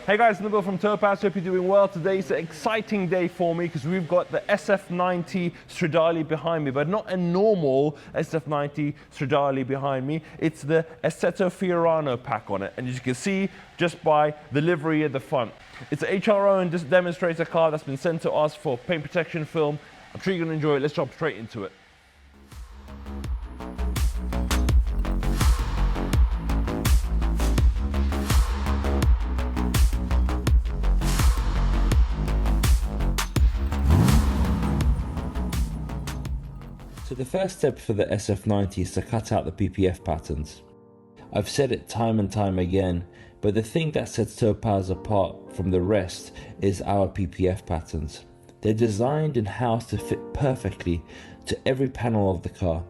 Hey guys, Nabil from Topaz, hope you're doing well. Today is an exciting day for me because we've got the SF90 Stradale behind me, but not a normal SF90 Stradale behind me. It's the Assetto Fiorano pack on it, and as you can see just by the livery at the front. It's an HRO and demonstrator car that's been sent to us for paint protection film. I'm sure you're going to enjoy it. Let's jump straight into it. So the first step for the SF90 is to cut out the PPF patterns. I've said it time and time again, but the thing that sets Topaz apart from the rest is our PPF patterns. They're designed and housed to fit perfectly to every panel of the car.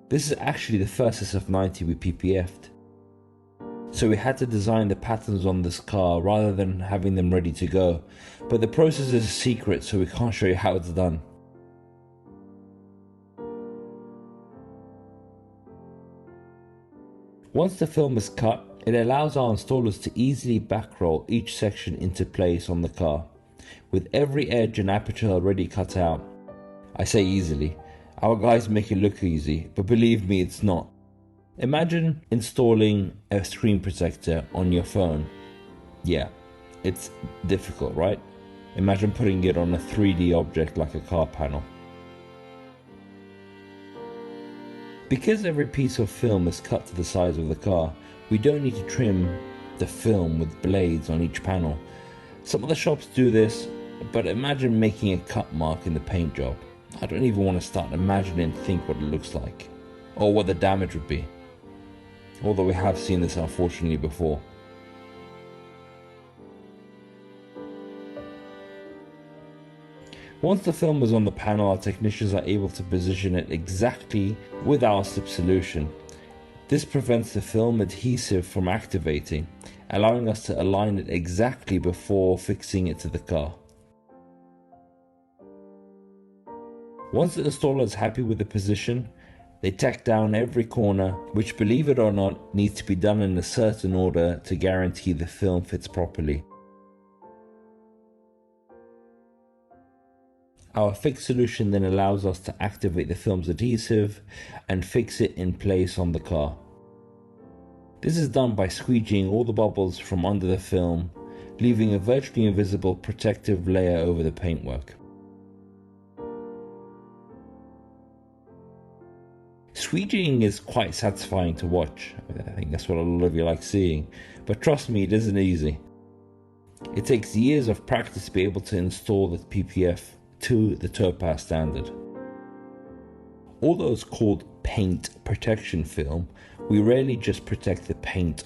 This is actually the first SF90 we PPF'd. So we had to design the patterns on this car rather than having them ready to go. But the process is a secret, so we can't show you how it's done. Once the film is cut, it allows our installers to easily backroll each section into place on the car, with every edge and aperture already cut out. I say easily, our guys make it look easy, but believe me, it's not. Imagine installing a screen protector on your phone. Yeah, it's difficult, right? Imagine putting it on a 3D object like a car panel. Because every piece of film is cut to the size of the car, we don't need to trim the film with blades on each panel. Some of the shops do this, but imagine making a cut mark in the paint job. I don't even want to start imagining and think what it looks like, or what the damage would be. Although we have seen this unfortunately before. Once the film is on the panel, our technicians are able to position it exactly with our slip solution. This prevents the film adhesive from activating, allowing us to align it exactly before fixing it to the car. Once the installer is happy with the position, they tack down every corner, which, believe it or not, needs to be done in a certain order to guarantee the film fits properly. Our fix solution then allows us to activate the film's adhesive and fix it in place on the car. This is done by squeegeeing all the bubbles from under the film, leaving a virtually invisible protective layer over the paintwork. Squeegeeing is quite satisfying to watch. I think that's what a lot of you like seeing, but trust me, it isn't easy. It takes years of practice to be able to install the PPF to the Topaz standard. Although it's called paint protection film, we rarely just protect the paint.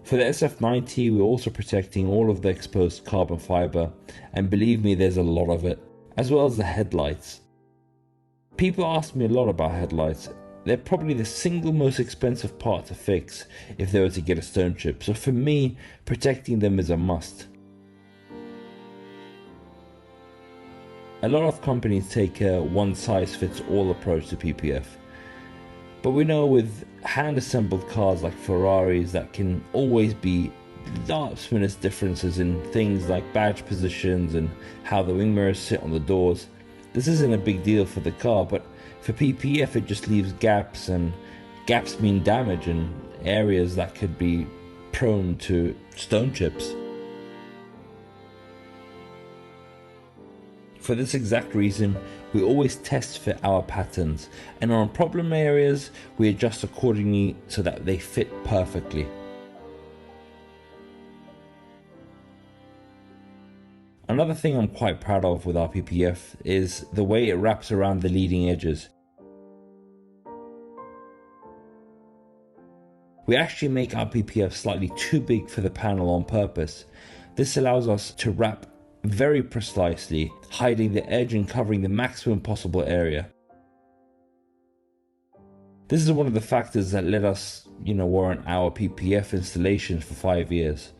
For the SF90, we're also protecting all of the exposed carbon fiber, and believe me, there's a lot of it, as well as the headlights. People ask me a lot about headlights. They're probably the single most expensive part to fix if they were to get a stone chip, so for me, protecting them is a must. A lot of companies take a one-size-fits-all approach to PPF, but we know with hand-assembled cars like Ferraris that can always be last-minute differences in things like badge positions and how the wing mirrors sit on the doors. This isn't a big deal for the car, but for PPF it just leaves gaps, and gaps mean damage in areas that could be prone to stone chips. For this exact reason, we always test fit our patterns, and on problem areas we adjust accordingly so that they fit perfectly. Another thing I'm quite proud of with our PPF is the way it wraps around the leading edges. We actually make our PPF slightly too big for the panel on purpose. This allows us to wrap very precisely, hiding the edge and covering the maximum possible area. This is one of the factors that let us, warrant our PPF installations for 5 years.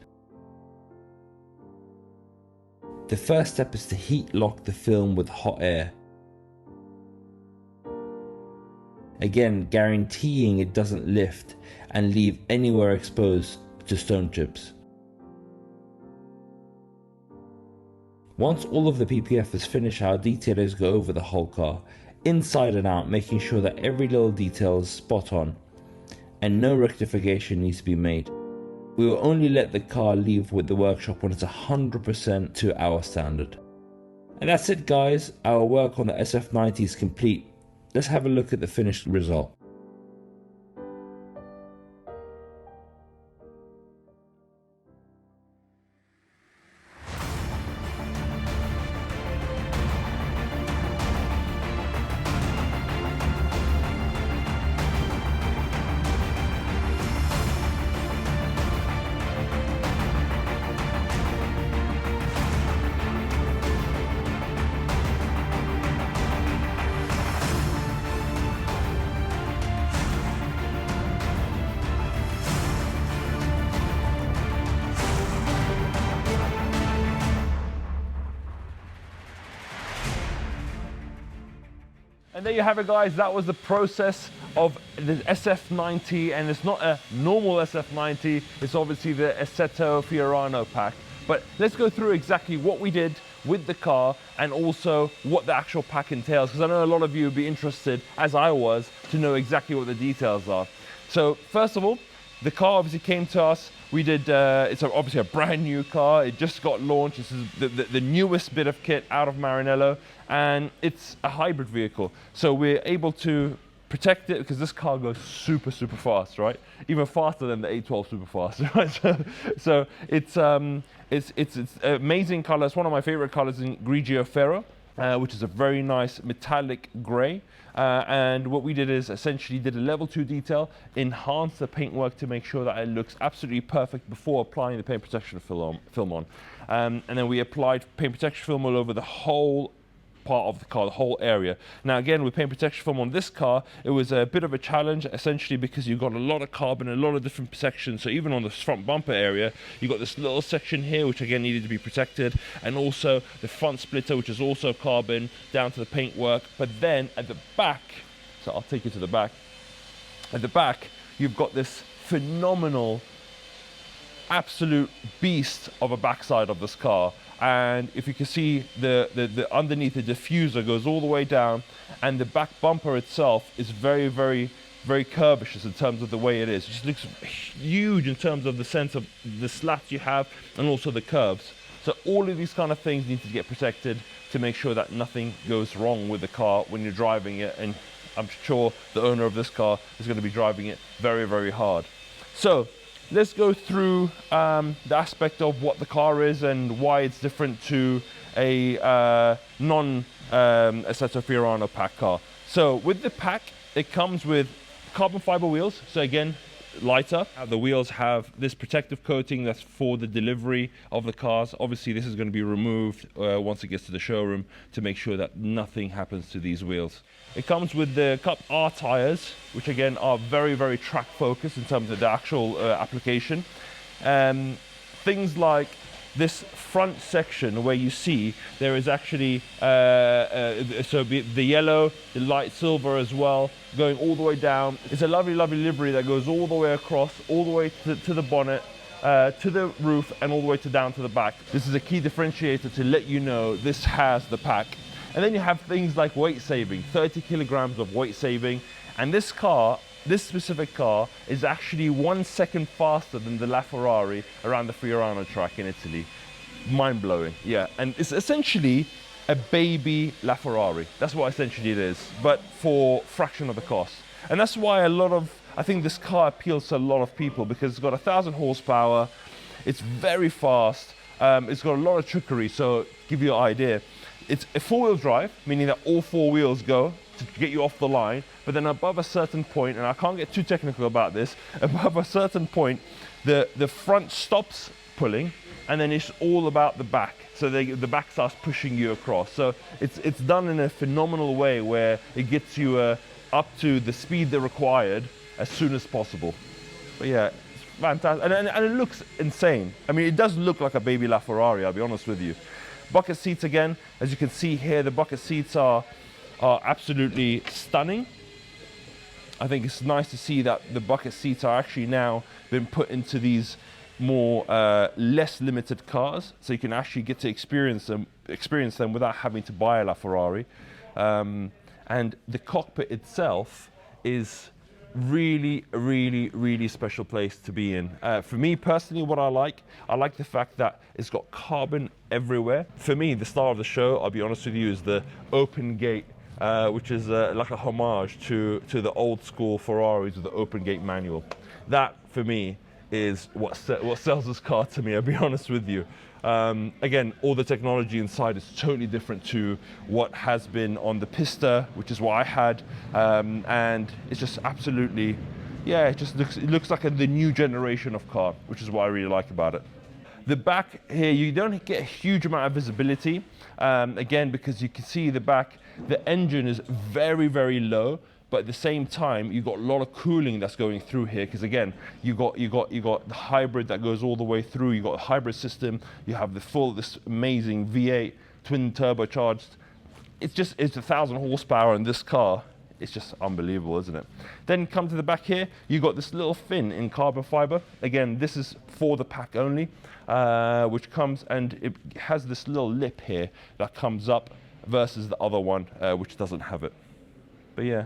The first step is to heat lock the film with hot air. Again, guaranteeing it doesn't lift and leave anywhere exposed to stone chips. Once all of the PPF is finished, our detailers go over the whole car, inside and out, making sure that every little detail is spot on and no rectification needs to be made. We will only let the car leave with the workshop when it's 100% to our standard. And that's it, guys. Our work on the SF90 is complete. Let's have a look at the finished result. And there you have it, guys. That was the process of the SF90, and it's not a normal SF90, it's obviously the Assetto Fiorano pack. But let's go through exactly what we did with the car and also what the actual pack entails, because I know a lot of you would be interested, as I was, to know exactly what the details are. So first of all, the car obviously came to us. We did, it's obviously a brand new car. It just got launched. This is the newest bit of kit out of Maranello, and it's a hybrid vehicle. So we're able to protect it because this car goes super, super fast, right? Even faster than the 812 Superfast, right? So it's amazing color. It's one of my favorite colors in Grigio Ferro, which is a very nice metallic gray. And what we did is essentially did a level 2 detail, enhance the paintwork to make sure that it looks absolutely perfect before applying the paint protection film on. And then we applied paint protection film all over the whole part of the car, the whole area. Now again, with paint protection film on this car, it was a bit of a challenge, essentially because you've got a lot of carbon, a lot of different sections. So even on the front bumper area, you've got this little section here, which again needed to be protected, and also the front splitter, which is also carbon, down to the paintwork. But then at the back, so I'll take you to the back. At the back, you've got this phenomenal, absolute beast of a backside of this car. And if you can see, the underneath, the diffuser goes all the way down, and the back bumper itself is very, very, very curvaceous in terms of the way it is. It just looks huge in terms of the sense of the slats you have and also the curves. So all of these kind of things need to get protected to make sure that nothing goes wrong with the car when you're driving it. And I'm sure the owner of this car is going to be driving it very, very hard. So let's go through the aspect of what the car is and why it's different to a non-Assetto Fiorano pack car. So with the pack, it comes with carbon fiber wheels. So again, lighter. The wheels have this protective coating that's for the delivery of the cars. Obviously, this is going to be removed once it gets to the showroom to make sure that nothing happens to these wheels. It comes with the Cup R tires, which again are very, very track focused in terms of the actual application. Things like this front section where you see there is actually the yellow, the light silver as well, going all the way down. It's a lovely, lovely livery that goes all the way across, all the way to the bonnet, to the roof, and all the way down to the back. This is a key differentiator to let you know this has the pack. And then you have things like weight saving, 30 kilograms of weight saving. And this car, this specific car, is actually 1 second faster than the LaFerrari around the Fiorano track in Italy. Mind-blowing, yeah. And it's essentially a baby LaFerrari. That's what essentially it is, but for fraction of the cost. And that's why I think this car appeals to a lot of people, because it's got 1,000 horsepower, it's very fast, it's got a lot of trickery. So to give you an idea, it's a 4-wheel drive, meaning that all 4 wheels go to get you off the line, but then above a certain point, and I can't get too technical about this, above a certain point, the front stops pulling, and then it's all about the back. So the back starts pushing you across. So it's done in a phenomenal way where it gets you up to the speed they're required as soon as possible. But yeah, it's fantastic, and it looks insane. I mean, it does look like a baby LaFerrari, I'll be honest with you. Bucket seats again, as you can see here, the bucket seats are absolutely stunning. I think it's nice to see that the bucket seats are actually now been put into these more less limited cars, so you can actually get to experience them without having to buy a LaFerrari. And the cockpit itself is really, really special place to be in. For me personally, what I like the fact that it's got carbon everywhere. For me, the star of the show, I'll be honest with you, is the open gate, which is like a homage to the old school Ferraris with the open gate manual. That for me is what sells this car to me, I'll be honest with you. Again, all the technology inside is totally different to what has been on the Pista, which is what I had, and it's just absolutely, yeah, it looks like the new generation of car, which is what I really like about it. The back here, you don't get a huge amount of visibility, again, because you can see the back, the engine is very low, but at the same time, you've got a lot of cooling that's going through here, because again, you got the hybrid that goes all the way through. You got a hybrid system. You have this amazing V8 twin turbocharged. It's 1,000 horsepower in this car. It's just unbelievable, isn't it? Then come to the back here. You got this little fin in carbon fiber. Again, this is for the pack only, which comes and it has this little lip here that comes up versus the other one, which doesn't have it. But yeah.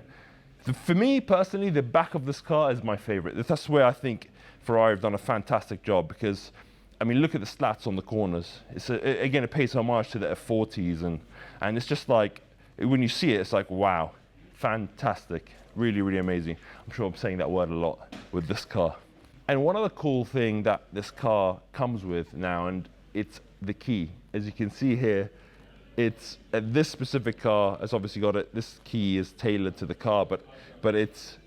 For me personally, the back of this car is my favorite. That's where I think Ferrari have done a fantastic job, because, I mean, look at the slats on the corners. Again, it pays homage to the F40s, and it's just like, when you see it, it's like, wow, fantastic, really amazing. I'm sure I'm saying that word a lot with this car. And one other cool thing that this car comes with now, and it's the key. As you can see here, it's this specific car has obviously got it. This key is tailored to the car, but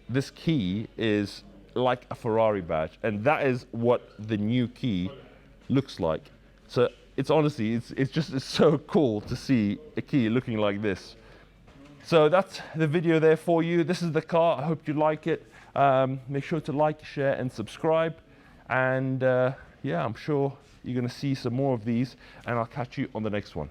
this key is like a Ferrari badge, and that is what the new key looks like. So it's honestly, it's so cool to see a key looking like this. So that's the video there for you. This is the car. I hope you like it. Make sure to like, share, and subscribe. And yeah, I'm sure you're going to see some more of these, and I'll catch you on the next one.